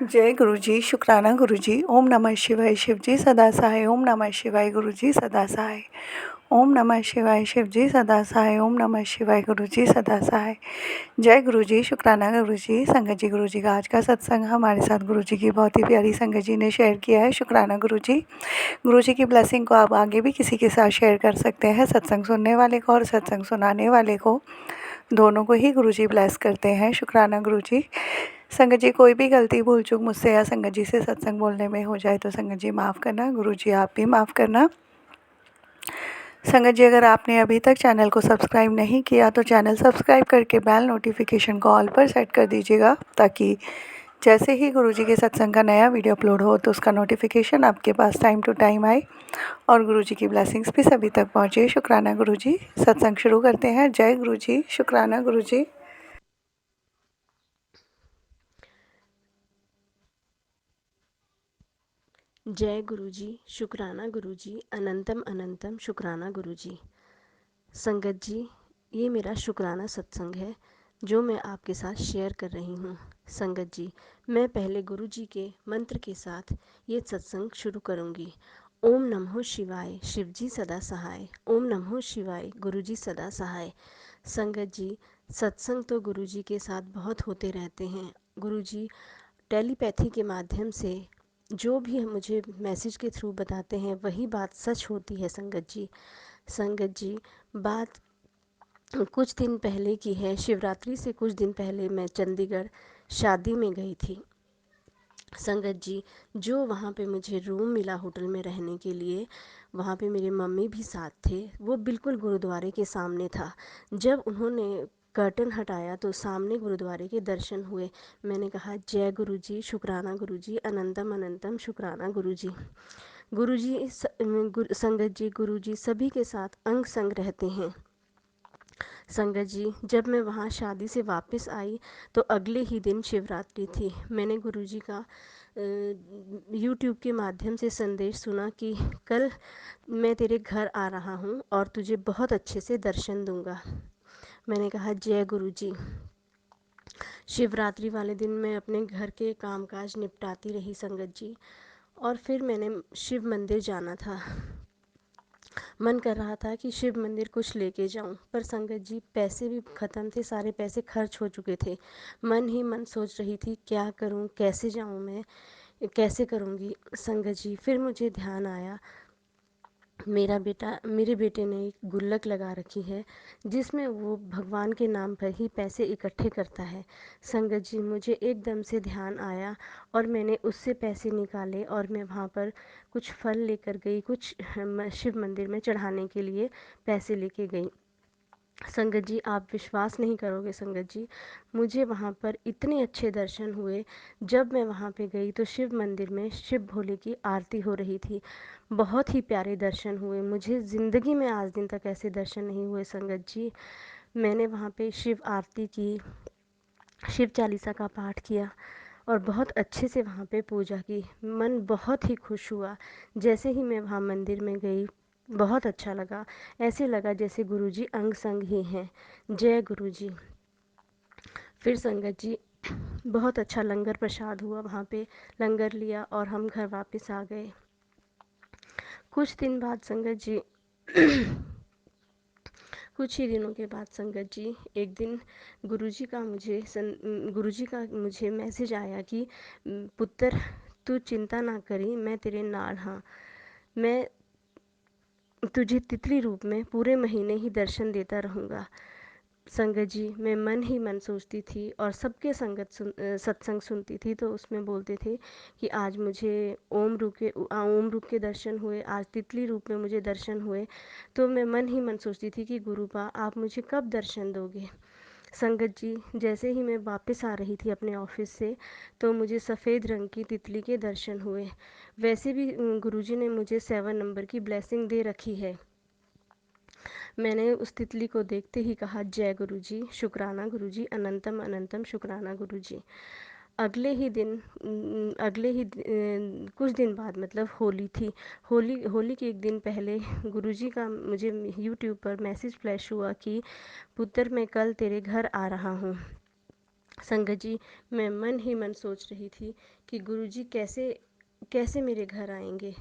जय गुरु जी, शुक्राना गुरु जी। ओम नमः शिवाय, शिव जी सदा सहाय। ओम नमः शिवाय, गुरु जी सदा सहाय। ओम नमः शिवाय, शिव जी सदा सहाय। ओम नमः शिवाय, गुरु जी सदा सहाय। जय गुरु जी, शुक्राना गुरु जी। संगत जी, गुरु जी का आज का सत्संग हमारे साथ गुरु जी की बहुत ही प्यारी संगत जी ने शेयर किया है। शुक्राना गुरु जी। गुरु जी की ब्लेसिंग को आप आगे भी किसी के साथ शेयर कर सकते हैं। सत्संग सुनने वाले को और सत्संग सुनाने वाले को, दोनों को ही गुरु जी ब्लेस करते हैं। शुक्राना गुरु जी। संगत जी, कोई भी गलती भूल चूक मुझसे या संगत जी से सत्संग बोलने में हो जाए तो संगत जी माफ़ करना। गुरु जी आप भी माफ़ करना। संगत जी, अगर आपने अभी तक चैनल को सब्सक्राइब नहीं किया तो चैनल सब्सक्राइब करके बेल नोटिफिकेशन को ऑल पर सेट कर दीजिएगा, ताकि जैसे ही गुरु जी के सत्संग का नया वीडियो अपलोड हो तो उसका नोटिफिकेशन आपके पास टाइम टू टाइम आए और गुरु जी की ब्लेसिंग्स भी सभी तक पहुँचे। शुक्राना गुरु जी। सत्संग शुरू करते हैं। जय गुरु जी, शुक्राना गुरु जी। जय गुरुजी, शुक्राना गुरुजी, अनंतम अनंतम शुक्राना गुरुजी। संगत जी, ये मेरा शुक्राना सत्संग है जो मैं आपके साथ शेयर कर रही हूँ। संगत जी, मैं पहले गुरुजी के मंत्र के साथ ये सत्संग शुरू करूँगी। ओम नमः शिवाय, शिवजी सदा सहाय। ओम नमः शिवाय, गुरुजी सदा सहाय। संगत जी, सत्संग तो गुरुजी के साथ बहुत होते रहते हैं। गुरुजी टेलीपैथी के माध्यम से जो भी मुझे मैसेज के थ्रू बताते हैं वही बात सच होती है। संगत जी, संगत जी, बात कुछ दिन पहले की है। शिवरात्रि से कुछ दिन पहले मैं चंडीगढ़ शादी में गई थी। संगत जी, जो वहाँ पे मुझे रूम मिला होटल में रहने के लिए, वहाँ पे मेरे मम्मी भी साथ थे। वो बिल्कुल गुरुद्वारे के सामने था। जब उन्होंने कर्टन हटाया तो सामने गुरुद्वारे के दर्शन हुए। मैंने कहा, जय गुरु जी, शुक्राना गुरु जी, अनंतम अनंतम शुक्राना गुरु जी। गुरु जी संगत जी, गुरु जी सभी के साथ अंग संग रहते हैं। संगत जी, जब मैं वहाँ शादी से वापस आई तो अगले ही दिन शिवरात्रि थी। मैंने गुरुजी का यूट्यूब के माध्यम से संदेश सुना कि कल मैं तेरे घर आ रहा हूँ और तुझे बहुत अच्छे से दर्शन दूँगा। मैंने कहा, जय गुरुजी। शिवरात्रि वाले दिन मैं अपने घर के कामकाज निपटाती रही संगत जी, और फिर मैंने शिव मंदिर जाना था। मन कर रहा था कि शिव मंदिर कुछ लेके जाऊं, पर संगत जी पैसे भी ख़त्म थे, सारे पैसे खर्च हो चुके थे। मन ही मन सोच रही थी क्या करूं, कैसे जाऊं, मैं कैसे करूंगी। संगत जी, फिर मुझे ध्यान आया, मेरे बेटे ने एक गुल्लक लगा रखी है जिसमें वो भगवान के नाम पर ही पैसे इकट्ठे करता है। संगत जी, मुझे एकदम से ध्यान आया और मैंने उससे पैसे निकाले और मैं वहाँ पर कुछ फल लेकर गई, कुछ शिव मंदिर में चढ़ाने के लिए पैसे लेके गई। संगत जी, आप विश्वास नहीं करोगे संगत जी, मुझे वहाँ पर इतने अच्छे दर्शन हुए। जब मैं वहाँ पे गई तो शिव मंदिर में शिव भोले की आरती हो रही थी। बहुत ही प्यारे दर्शन हुए। मुझे ज़िंदगी में आज दिन तक ऐसे दर्शन नहीं हुए संगत जी। मैंने वहाँ पे शिव आरती की, शिव चालीसा का पाठ किया और बहुत अच्छे से वहाँ पे पूजा की। मन बहुत ही खुश हुआ। जैसे ही मैं वहाँ मंदिर में गई, बहुत अच्छा लगा। ऐसे लगा जैसे गुरुजी अंग संग ही हैं। जय गुरुजी। फिर संगत जी, बहुत अच्छा लंगर प्रसाद हुआ वहाँ पे। लंगर लिया और हम घर वापस आ गए। कुछ दिन बाद संगत जी कुछ ही दिनों के बाद संगत जी, एक दिन गुरुजी का मुझे मैसेज आया कि पुत्र, तू चिंता ना करी, मैं तेरे नाल हाँ। मैं तुझे तितली रूप में पूरे महीने ही दर्शन देता रहूँगा। संगत जी, मैं मन ही मन सोचती थी और सबके सत्संग सुनती थी तो उसमें बोलते थे कि आज मुझे ओम रूप के दर्शन हुए, आज तितली रूप में मुझे दर्शन हुए। तो मैं मन ही मन सोचती थी कि गुरुपा, आप मुझे कब दर्शन दोगे। संगत जी, जैसे ही मैं वापस आ रही थी अपने ऑफिस से तो मुझे सफ़ेद रंग की तितली के दर्शन हुए। वैसे भी गुरुजी ने मुझे 7 नंबर की ब्लेसिंग दे रखी है। मैंने उस तितली को देखते ही कहा, जय गुरुजी, शुक्राना गुरुजी, अनंतम अनंतम शुक्राना गुरुजी। कुछ दिन बाद, मतलब होली थी। होली के एक दिन पहले गुरुजी का मुझे यूट्यूब पर मैसेज फ्लैश हुआ कि पुत्र, मैं कल तेरे घर आ रहा हूँ। संगत जी, मैं मन ही मन सोच रही थी कि गुरुजी कैसे कैसे मेरे घर आएंगे।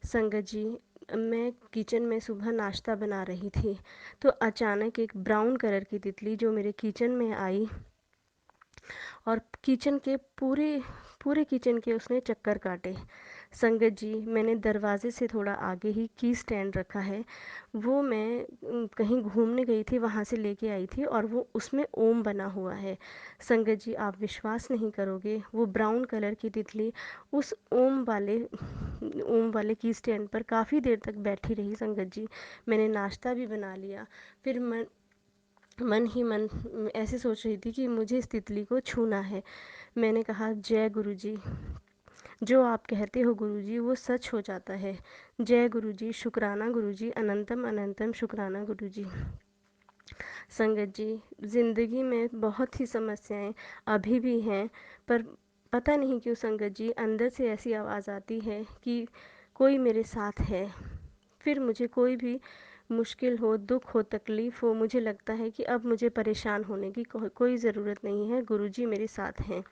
संगत जी, मैं किचन में सुबह नाश्ता बना रही थी, तो अचानक एक ब्राउन कलर की तितली जो मेरे किचन में आई और किचन के पूरे पूरे किचन के उसने चक्कर काटे। संगत जी, मैंने दरवाज़े से थोड़ा आगे ही की स्टैंड रखा है, वो मैं कहीं घूमने गई थी वहाँ से लेके आई थी और वो उसमें ओम बना हुआ है। संगत जी, आप विश्वास नहीं करोगे, वो ब्राउन कलर की तितली उस ओम वाले की स्टैंड पर काफ़ी देर तक बैठी रही। संगत जी, मैंने नाश्ता भी बना लिया, फिर मन ही मन ऐसे सोच रही थी कि मुझे इस तितली को छूना है। मैंने कहा, जय गुरुजी, जो आप कहते हो गुरुजी वो सच हो जाता है। जय गुरुजी, शुक्राना गुरुजी, अनंतम अनंतम शुक्राना गुरुजी। संगत जी, ज़िंदगी में बहुत ही समस्याएं अभी भी हैं, पर पता नहीं क्यों संगत जी अंदर से ऐसी आवाज़ आती है कि कोई मेरे साथ है। फिर मुझे कोई भी मुश्किल हो, दुख हो, तकलीफ़ हो, मुझे लगता है कि अब मुझे परेशान होने की कोई ज़रूरत नहीं है, गुरुजी मेरे साथ हैं।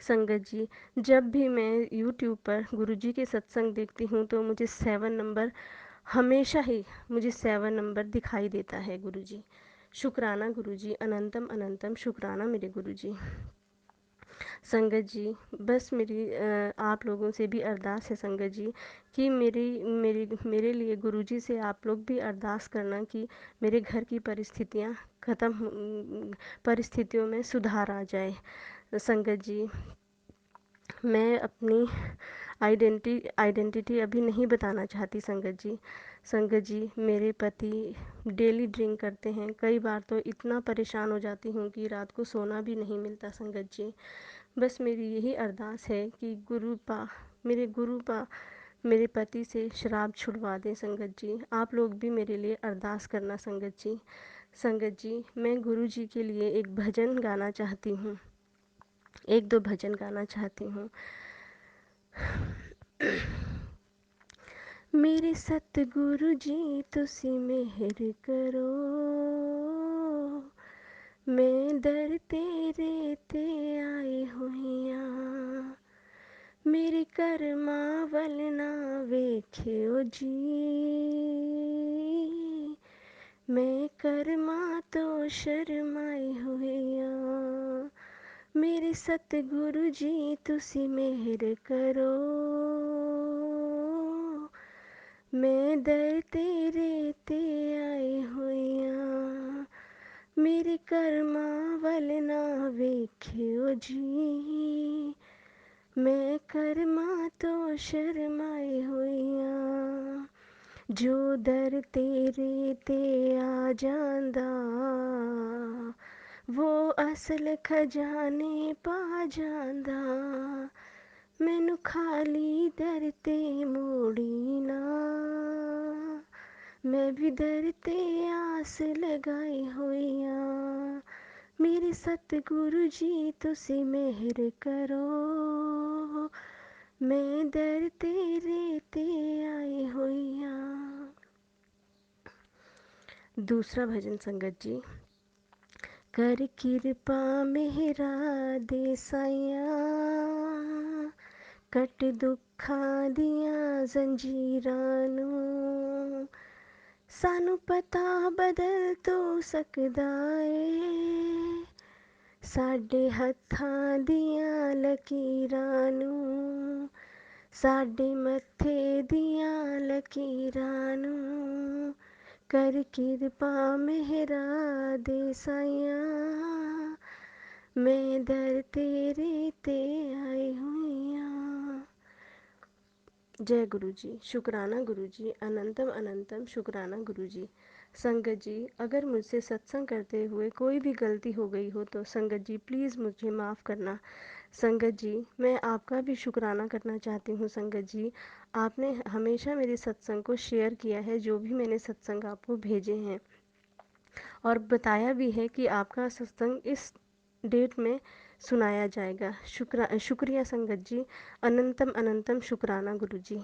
संगत जी, जब भी मैं यूट्यूब पर गुरुजी के सत्संग देखती हूँ तो मुझे 7 नंबर, हमेशा ही मुझे 7 नंबर दिखाई देता है गुरुजी। शुक्राना गुरुजी, अनंतम अनंतम शुक्राना मेरे गुरुजी। संगत जी, बस मेरी आप लोगों से भी अरदास है संगत जी कि मेरी मेरी मेरे लिए गुरुजी से आप लोग भी अरदास करना कि मेरे घर की परिस्थितियों में सुधार आ जाए। संगत जी, मैं अपनी आइडेंटिटी अभी नहीं बताना चाहती संगत जी। संगत जी, मेरे पति डेली ड्रिंक करते हैं, कई बार तो इतना परेशान हो जाती हूँ कि रात को सोना भी नहीं मिलता संगत जी। बस मेरी यही अरदास है कि गुरुपा मेरे पति से शराब छुड़वा दें संगत जी। आप लोग भी मेरे लिए अरदास करना संगत जी। संगत जी, मैं गुरु जी के लिए एक भजन गाना चाहती हूँ, एक दो भजन गाना चाहती हूँ। मेरे सतगुरु जी तुसी मेहर करो, मैं दर तेरे ते आए होइयां, मेरे करमां वल ना वेखियो जी, मैं करमां तो शर्माए होइयां, मेरे सतगुरु जी तुसी मेहर करो, मैं दर तेरे ते आए होइयां, मेरे करमां वल ना वेखियो जी, मैं करमां तो शर्माए होइयां, जो दर तेरे ते आ जांदा वो असल खजाने पा जांदा, मैनू खाली दर ते मोड़ी ना, मैं भी दर ते आस लगाई होइयां, मेरे सतगुरु जी तुसी मेहर करो, मैं दर तेरे ते आए होइयां। दूसरा भजन संगत जी। कर किरपा मेहरा दे साइया, कट दुखां दियां जंजीरां नूं, सानू पता बदल तो सकदा ए, साडे हत्थां दियां लकीरां नूं, साडे मत्थे दियां लकीरां नूं, कर किरपा मेहरा दे साइया, मैं दर तेरे ते आई हुइयां। जय गुरु जी, शुक्राना गुरु जी, अनंतम अनंतम शुक्राना गुरु जी। संगत जी, अगर मुझसे सत्संग करते हुए कोई भी गलती हो गई हो तो संगत जी प्लीज़ मुझे माफ़ करना। संगत जी, मैं आपका भी शुक्राना करना चाहती हूँ संगत जी, आपने हमेशा मेरे सत्संग को शेयर किया है, जो भी मैंने सत्संग आपको भेजे हैं, और बताया भी है कि आपका सत्संग इस डेट में सुनाया जाएगा। शुक्रिया संगत जी, अनंतम अनंतम शुक्राना गुरु जी।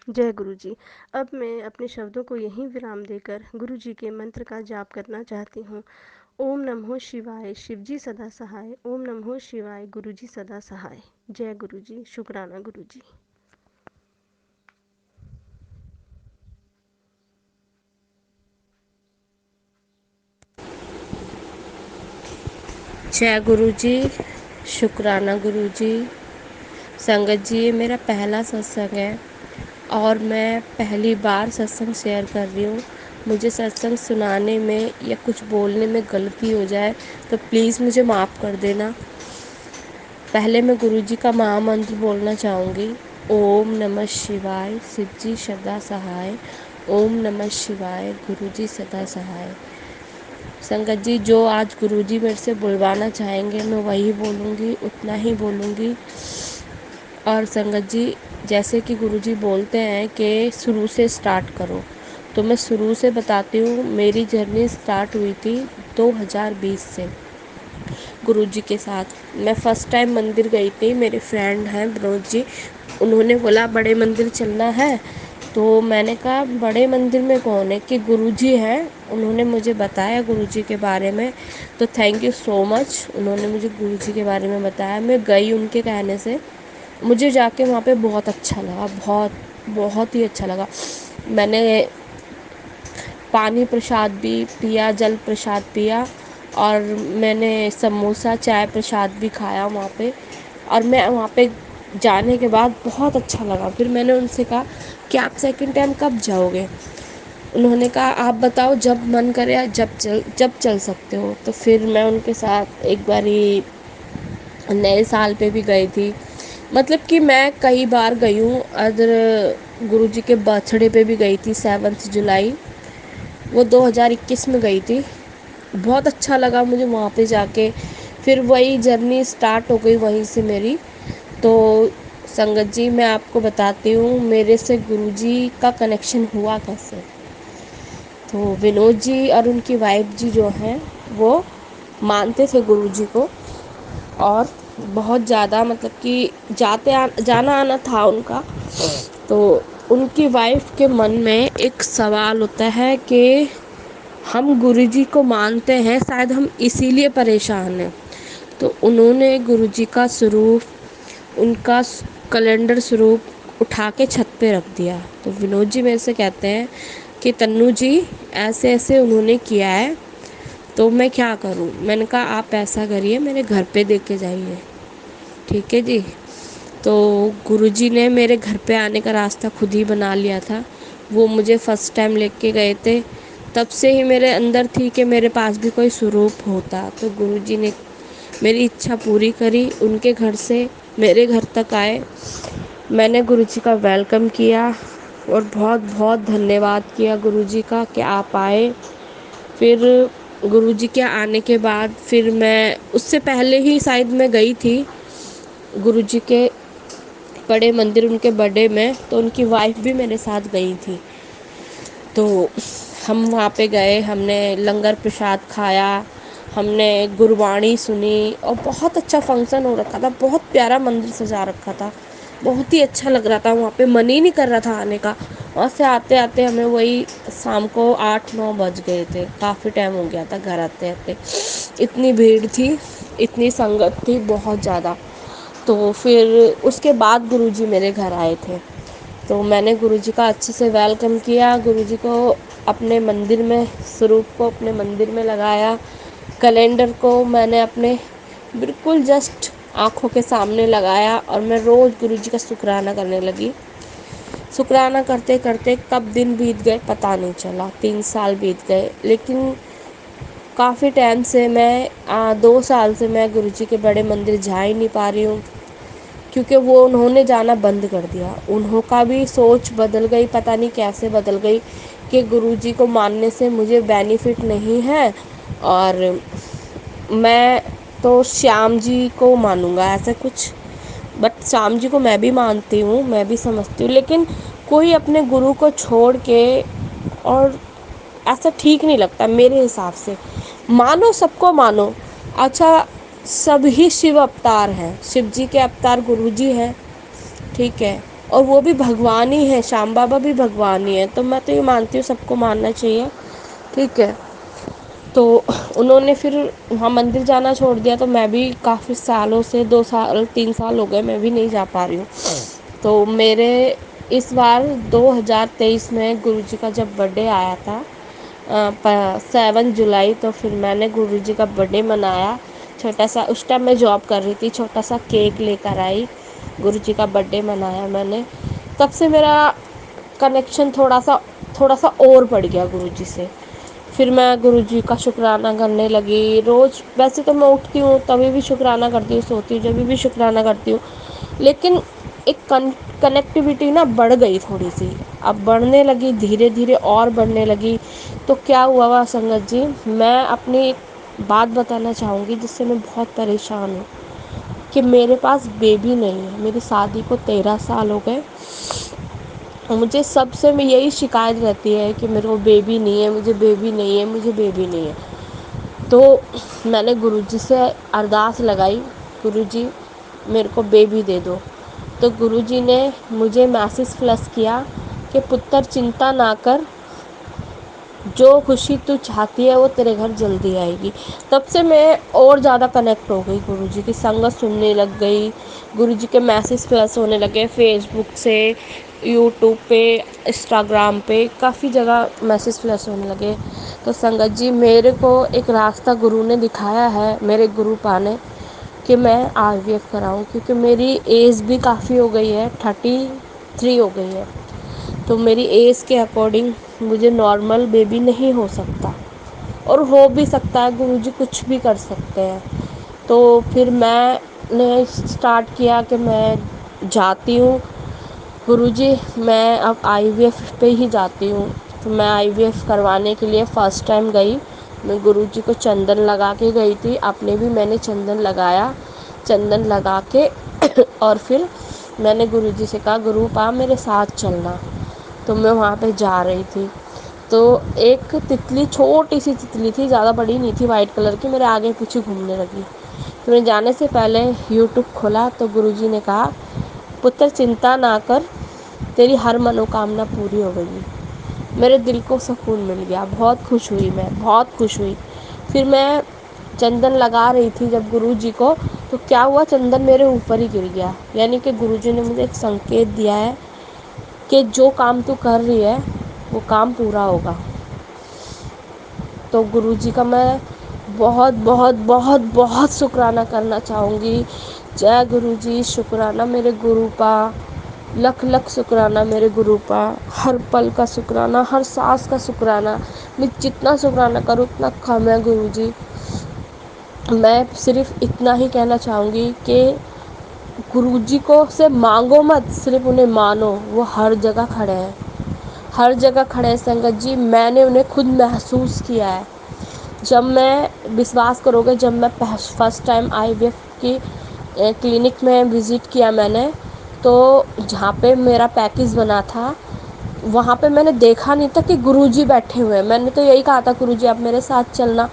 जय गुरु जी। अब मैं अपने शब्दों को यहीं विराम देकर गुरु जी के मंत्र का जाप करना चाहती हूँ। ओम नमः शिवाय, शिवजी सदा सहाय। ओम नमः शिवाय, गुरुजी सदा सहाय। जय गुरुजी, शुक्राना गुरुजी। जय गुरु जी, शुक्राना गुरु जी। संगत जी, ये मेरा पहला सत्संग है और मैं पहली बार सत्संग शेयर कर रही हूँ। मुझे सत्संग सुनाने में या कुछ बोलने में गलती हो जाए तो प्लीज़ मुझे माफ़ कर देना। पहले मैं गुरु जी का महामंत्र बोलना चाहूँगी। ओम नमः शिवाय, शिव जी सदा सहाय। ओम नमः शिवाय, गुरु जी सदा सहाय। संगत जी, जो आज गुरुजी मेरे से बुलवाना चाहेंगे मैं वही बोलूँगी, उतना ही बोलूँगी। और संगत जी, जैसे कि गुरुजी बोलते हैं कि शुरू से स्टार्ट करो, तो मैं शुरू से बताती हूँ। मेरी जर्नी स्टार्ट हुई थी 2020 से गुरुजी के साथ। मैं फ़र्स्ट टाइम मंदिर गई थी। मेरे फ्रेंड हैं विनोद जी, उन्होंने बोला बड़े मंदिर चलना है। तो मैंने कहा बड़े मंदिर में कौन है, कि गुरुजी हैं। उन्होंने मुझे बताया गुरुजी के बारे में, तो थैंक यू सो मच। उन्होंने मुझे गुरुजी के बारे में बताया, मैं गई उनके कहने से। मुझे जाके वहाँ पे बहुत अच्छा लगा, बहुत बहुत ही अच्छा लगा। मैंने पानी प्रसाद भी पिया, जल प्रसाद पिया, और मैंने समोसा चाय प्रसाद भी खाया वहाँ पे। और मैं वहाँ पे जाने के बाद बहुत अच्छा लगा। फिर मैंने उनसे कहा कि आप सेकंड टाइम कब जाओगे। उन्होंने कहा आप बताओ, जब मन करे या जब चल सकते हो। तो फिर मैं उनके साथ एक बारी नए साल पे भी गई थी। मतलब कि मैं कई बार गई हूँ। अदर गुरुजी के बर्थडे पे भी गई थी, 7 जुलाई, वो 2021 में गई थी। बहुत अच्छा लगा मुझे वहाँ पे जाके। फिर वही जर्नी स्टार्ट हो गई वहीं से मेरी। तो संगत जी, मैं आपको बताती हूँ मेरे से गुरुजी का कनेक्शन हुआ कैसे। तो विनोद जी और उनकी वाइफ जी जो हैं, वो मानते थे गुरुजी को, और बहुत ज़्यादा मतलब कि जाना आना था उनका। तो उनकी वाइफ के मन में एक सवाल होता है कि हम गुरुजी को मानते हैं, शायद हम इसीलिए परेशान हैं। तो उन्होंने गुरुजी का स्वरूप, उनका कैलेंडर स्वरूप उठा के छत पे रख दिया। तो विनोद जी मेरे से कहते हैं कि तन्नू जी, ऐसे ऐसे उन्होंने किया है, तो मैं क्या करूं। मैंने कहा आप ऐसा करिए, मेरे घर पे दे के जाइए। ठीक है जी। तो गुरुजी ने मेरे घर पे आने का रास्ता खुद ही बना लिया था। वो मुझे फ़र्स्ट टाइम लेके गए थे। तब से ही मेरे अंदर थी कि मेरे पास भी कोई स्वरूप होता। तो गुरुजी ने मेरी इच्छा पूरी करी, उनके घर से मेरे घर तक आए। मैंने गुरुजी का वेलकम किया और बहुत बहुत धन्यवाद किया गुरुजी का कि आप आए। फिर गुरुजी के आने के बाद फिर मैं उससे पहले ही शायद मैं गई थी गुरुजी के बड़े मंदिर, उनके बर्थडे में। तो उनकी वाइफ भी मेरे साथ गई थी। तो हम वहाँ पे गए, हमने लंगर प्रसाद खाया, हमने गुरबाणी सुनी, और बहुत अच्छा फंक्शन हो रखा था। बहुत प्यारा मंदिर सजा रखा था, बहुत ही अच्छा लग रहा था। वहाँ पे मन ही नहीं कर रहा था आने का। वहाँ से आते आते हमें वही शाम को 8-9 बज गए थे। काफ़ी टाइम हो गया था घर आते आते। इतनी भीड़ थी, इतनी संगत थी, बहुत ज़्यादा। तो फिर उसके बाद गुरुजी मेरे घर आए थे। तो मैंने गुरुजी का अच्छे से वेलकम किया। गुरुजी को अपने मंदिर में, स्वरूप को अपने मंदिर में लगाया। कैलेंडर को मैंने अपने बिल्कुल जस्ट आँखों के सामने लगाया, और मैं रोज़ गुरुजी का शुक्राना करने लगी। शुक्राना करते करते कब दिन बीत गए पता नहीं चला। 3 साल बीत गए। लेकिन काफ़ी टाइम से मैं 2 साल से मैं गुरुजी के बड़े मंदिर जा ही नहीं पा रही हूँ, क्योंकि वो उन्होंने जाना बंद कर दिया। उन्हों का भी सोच बदल गई, पता नहीं कैसे बदल गई, कि गुरुजी को मानने से मुझे बेनिफिट नहीं है, और मैं तो श्याम जी को मानूंगा, ऐसा कुछ। बट श्याम जी को मैं भी मानती हूँ, मैं भी समझती हूँ, लेकिन कोई अपने गुरु को छोड़ के, और ऐसा ठीक नहीं लगता मेरे हिसाब से। मानो, सबको मानो। अच्छा, सभी शिव अवतार हैं, शिव जी के अवतार गुरु जी हैं, ठीक है, और वो भी भगवान ही है, श्याम बाबा भी भगवान ही है। तो मैं तो ये मानती हूँ सबको मानना चाहिए, ठीक है। तो उन्होंने फिर वहाँ मंदिर जाना छोड़ दिया, तो मैं भी काफ़ी सालों से 2 साल 3 साल हो गए मैं भी नहीं जा पा रही हूँ। तो मेरे इस बार 2023 में गुरुजी का जब बर्थडे आया था 7 जुलाई, तो फिर मैंने गुरुजी का बर्थडे मनाया छोटा सा। उस टाइम मैं जॉब कर रही थी, छोटा सा केक लेकर आई, गुरुजी का बर्थडे मनाया मैंने। तब से मेरा कनेक्शन थोड़ा सा और बढ़ गया गुरुजी से। फिर मैं गुरुजी का शुक्राना करने लगी रोज़। वैसे तो मैं उठती हूँ तभी भी शुक्राना करती हूँ, सोती हूँ जब भी शुक्राना करती हूँ, लेकिन एक कनेक्टिविटी ना बढ़ गई थोड़ी सी, अब बढ़ने लगी धीरे धीरे और बढ़ने लगी। तो क्या हुआ हुआ संगत जी, मैं अपनी एक बात बताना चाहूँगी जिससे मैं बहुत परेशान हूँ कि मेरे पास बेबी नहीं है। मेरी शादी को 13 साल हो गए, मुझे सबसे में यही शिकायत रहती है कि मेरे को बेबी नहीं है, मुझे बेबी नहीं है, मुझे बेबी नहीं है। तो मैंने गुरुजी से अरदास लगाई, गुरुजी मेरे को बेबी दे दो। तो गुरुजी ने मुझे मैसेज फ्लश किया कि पुत्र चिंता ना कर, जो खुशी तू चाहती है वो तेरे घर जल्दी आएगी। तब से मैं और ज़्यादा कनेक्ट हो गई, गुरुजी की संगत सुनने लग गई, गुरुजी के मैसेज प्लस होने लगे फेसबुक से, यूट्यूब पे, इंस्टाग्राम पे, काफ़ी जगह मैसेज प्लस होने लगे। तो संगत जी मेरे को एक रास्ता गुरु ने दिखाया है, मेरे गुरु पाने, कि मैं IVF कराऊं, क्योंकि मेरी एज भी काफ़ी हो गई है, 33 हो गई है। तो मेरी एज के अकॉर्डिंग मुझे नॉर्मल बेबी नहीं हो सकता, और हो भी सकता है, गुरुजी कुछ भी कर सकते हैं। तो फिर मैंने स्टार्ट किया कि मैं जाती हूँ गुरुजी, मैं अब IVF पे ही जाती हूँ। तो मैं IVF करवाने के लिए फ़र्स्ट टाइम गई, मैं गुरुजी को चंदन लगा के गई थी, अपने भी मैंने चंदन लगाया, चंदन लगा के और फिर मैंने गुरुजी से कहा गुरु पा मेरे साथ चलना। तो मैं वहाँ पे जा रही थी, तो एक तितली, छोटी सी तितली थी, ज़्यादा बड़ी नहीं थी, वाइट कलर की, मेरे आगे पीछे घूमने लगी। तो मैं जाने से पहले यूट्यूब खोला तो गुरुजी ने कहा पुत्र चिंता ना कर, तेरी हर मनोकामना पूरी हो गई। मेरे दिल को सुकून मिल गया, बहुत खुश हुई, मैं बहुत खुश हुई। फिर मैं चंदन लगा रही थी जब गुरुजी को, तो क्या हुआ, चंदन मेरे ऊपर ही गिर गया। यानी कि गुरुजी ने मुझे एक संकेत दिया है कि जो काम तू कर रही है वो काम पूरा होगा। तो गुरुजी का मैं बहुत बहुत बहुत बहुत शुक्राना करना चाहूँगी। जय गुरुजी, शुक्राना मेरे गुरु पा, लख लख शुक्राना मेरे गुरु पा, हर पल का शुक्राना, हर सांस का शुक्राना। मैं जितना शुक्राना करूँ उतना कम है गुरुजी। मैं सिर्फ इतना ही कहना चाहूँगी कि गुरुजी को से मांगो मत, सिर्फ उन्हें मानो, वो हर जगह खड़े हैं, हर जगह खड़े हैं संगत जी। मैंने उन्हें खुद महसूस किया है। जब मैं, विश्वास करोगे, जब मैं फर्स्ट टाइम IVF की क्लिनिक में विज़िट किया मैंने, तो जहाँ पे मेरा पैकेज बना था वहाँ पे मैंने देखा नहीं था कि गुरुजी बैठे हुए हैं। मैंने तो यही कहा था गुरुजी आप मेरे साथ चलना,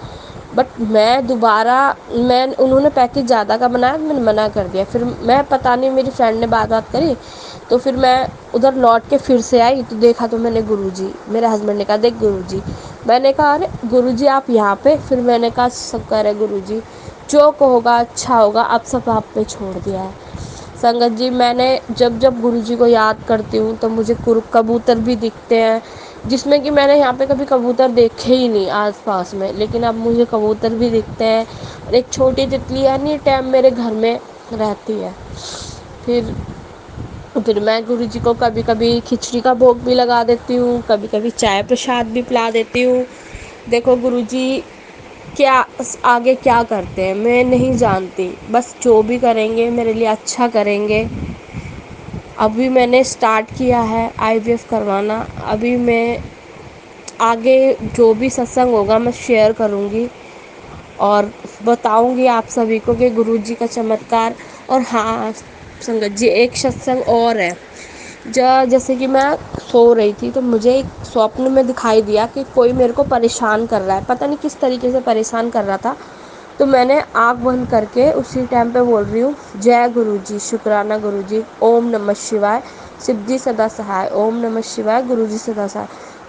बट मैं दोबारा, उन्होंने पैकेज ज़्यादा का बनाया, मैंने मना कर दिया। फिर मैं, पता नहीं मेरी फ्रेंड ने बात करी, तो फिर मैं उधर लौट के फिर से आई, तो देखा तो मैंने गुरुजी, मेरे हस्बैंड ने कहा देख गुरुजी। मैंने कहा अरे गुरुजी आप यहाँ पे? फिर मैंने कहा सब कह रहे गुरुजी जो होगा अच्छा होगा, अब सब आप पे छोड़ दिया है। संगत जी मैंने जब जब गुरुजी को याद करती हूँ तो मुझे कबूतर भी दिखते हैं, जिसमें कि मैंने यहाँ पे कभी कबूतर देखे ही नहीं आसपास में, लेकिन अब मुझे कबूतर भी दिखते हैं। और एक छोटी तितली एनी टाइम मेरे घर में रहती है। फिर मैं गुरुजी को कभी कभी खिचड़ी का भोग भी लगा देती हूँ, कभी कभी चाय प्रसाद भी पिला देती हूँ। देखो गुरुजी क्या आगे क्या करते हैं मैं नहीं जानती, बस जो भी करेंगे मेरे लिए अच्छा करेंगे। अभी मैंने स्टार्ट किया है IVF करवाना, अभी मैं आगे जो भी सत्संग होगा मैं शेयर करूँगी और बताऊँगी आप सभी को कि गुरुजी का चमत्कार। और हाँ संगत जी एक सत्संग और है, जैसे कि मैं सो रही थी तो मुझे एक स्वप्न में दिखाई दिया कि कोई मेरे को परेशान कर रहा है, पता नहीं किस तरीके से परेशान कर रहा था। तो मैंने आँख बंद करके उसी टाइम पे बोल रही हूँ जय गुरुजी, शुक्राना गुरुजी, ओम नमः शिवाय, शिव जी सदा सहाय, ओम नमः शिवाय, गुरुजी सदा सहाय।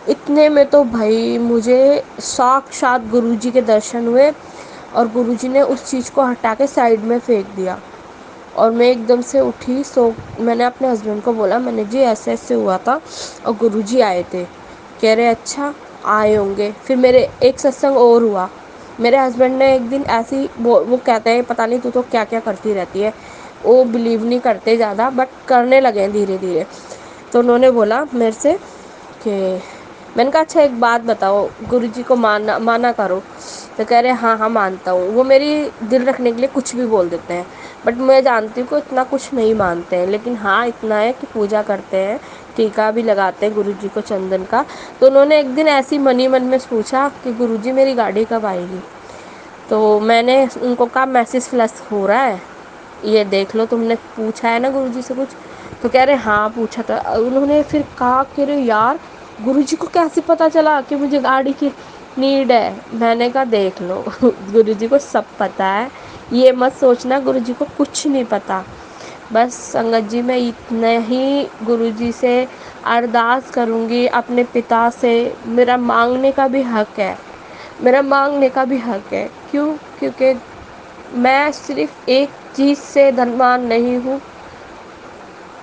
इतने में तो भाई मुझे साक्षात गुरुजी के दर्शन हुए और गुरुजी ने उस चीज़ को हटा के साइड में फेंक दिया। और मैं एकदम से उठी, सो मैंने अपने हस्बैंड को बोला, मैंने जी ऐसे ऐसे हुआ था और गुरुजी आए थे। कह रहे अच्छा आए होंगे। फिर मेरे एक सत्संग और हुआ, मेरे हस्बैंड ने एक दिन ऐसी वो कहते हैं पता नहीं तू तो क्या क्या करती रहती है, वो बिलीव नहीं करते ज़्यादा बट करने लगे हैं धीरे धीरे। तो उन्होंने बोला मेरे से कि मैंने कहा अच्छा एक बात बताओ, गुरुजी को माना माना करो। तो कह रहे हाँ हाँ मानता हूँ। वो मेरी दिल रखने के लिए कुछ भी बोल देते हैं, बट मैं जानती हूँ कि इतना कुछ नहीं मानते हैं, लेकिन हाँ इतना है कि पूजा करते हैं, टीका भी लगाते हैं गुरुजी को चंदन का। तो उन्होंने एक दिन ऐसी मन ही मन में पूछा कि गुरुजी मेरी गाड़ी कब आएगी। तो मैंने उनको कहा मैसेज फ्लश हो रहा है, ये देख लो, तुमने पूछा है ना गुरुजी से कुछ। तो कह रहे हाँ पूछा था। उन्होंने फिर कहा कि अरे यार गुरुजी को कैसे पता चला कि मुझे गाड़ी की नीड है। मैंने कहा देख लो गुरुजी को सब पता है, ये मत सोचना गुरुजी को कुछ नहीं पता। बस संगत जी मैं इतना ही गुरुजी से अरदास करूँगी अपने पिता से, मेरा मांगने का भी हक है, मेरा मांगने का भी हक है। क्यों? क्योंकि मैं सिर्फ एक चीज़ से धनवान नहीं हूँ,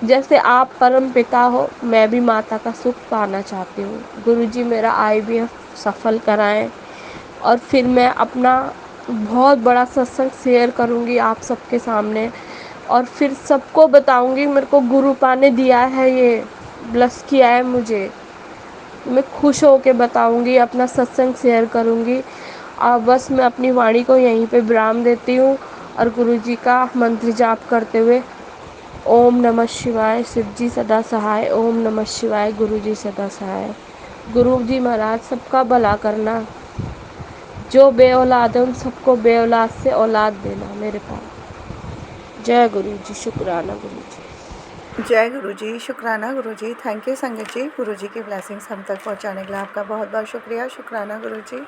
जैसे आप परम पिता हो मैं भी माता का सुख पाना चाहती हूँ। गुरुजी मेरा IVF सफल कराएं और फिर मैं अपना बहुत बड़ा सत्संग शेयर करूँगी आप सबके सामने और फिर सबको बताऊँगी मेरे को गुरु पाने दिया है, ये ब्लेस किया है मुझे। मैं खुश हो के बताऊँगी, अपना सत्संग शेयर करूँगी। बस मैं अपनी वाणी को यहीं पे विराम देती हूँ और गुरुजी का मंत्र जाप करते हुए ओम नमः शिवाय, शिव जी सदा सहाय। ओम नमः शिवाय, गुरु जी सदा सहाय। गुरु जी महाराज सबका भला करना, जो बे औलाद है उन सबको बे औलाद से औलाद देना मेरे पास। जय गुरु जी, शुक्राना गुरु जी। जय गुरु जी, शुक्राना गुरु जी। थैंक यू संगत जी, गुरु जी की ब्लेसिंग्स हम तक पहुंचाने के लिए आपका बहुत बहुत शुक्रिया। शुक्राना गुरु जी।